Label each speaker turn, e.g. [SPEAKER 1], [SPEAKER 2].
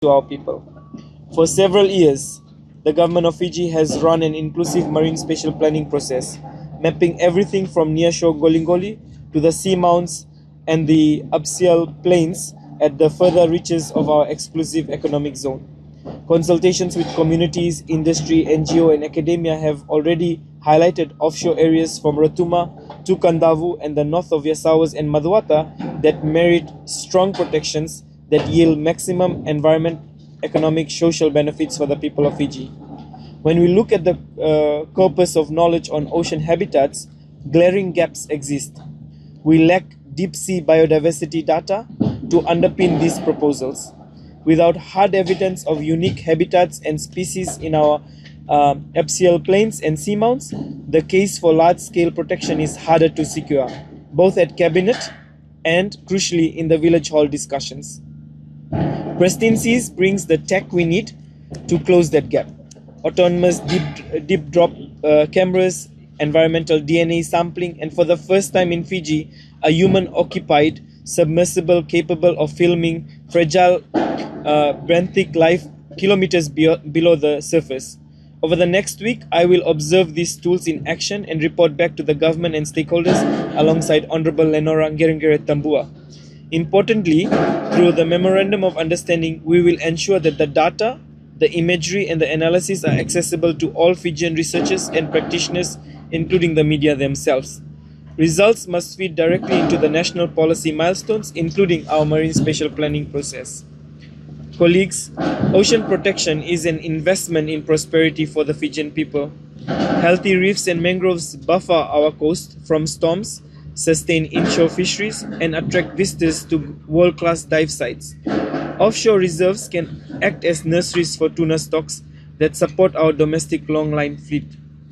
[SPEAKER 1] to our people. For several years, the government of Fiji has run an inclusive marine spatial planning process, mapping everything from nearshore Golingoli to the seamounts and the abyssal plains at the further reaches of our exclusive economic zone. Consultations with communities, industry, NGO, and academia have already highlighted offshore areas from Rotuma to Kadavu and the north of Yasawas and Madhuata that merit strong protections that yield maximum environment, economic, social benefits for the people of Fiji. When we look at the corpus of knowledge on ocean habitats, glaring gaps exist. We lack deep sea biodiversity data to underpin these proposals. Without hard evidence of unique habitats and species in our abyssal plains and seamounts, the case for large-scale protection is harder to secure, both at cabinet and, crucially, in the village hall discussions. Pristine Seas brings the tech we need to close that gap. Autonomous deep drop cameras, environmental DNA sampling, and for the first time in Fiji, a human-occupied submersible capable of filming fragile benthic life kilometers below the surface. Over the next week, I will observe these tools in action and report back to the government and stakeholders alongside Honorable Lenora Ngerengere Tambua. Importantly, through the Memorandum of Understanding, we will ensure that the data, the imagery, and the analysis are accessible to all Fijian researchers and practitioners, including the media themselves. Results must feed directly into the national policy milestones, including our marine spatial planning process. Colleagues, ocean protection is an investment in prosperity for the Fijian people. Healthy reefs and mangroves buffer our coast from storms, sustain inshore fisheries, and attract visitors to world-class dive sites. Offshore reserves can act as nurseries for tuna stocks that support our domestic long-line fleet.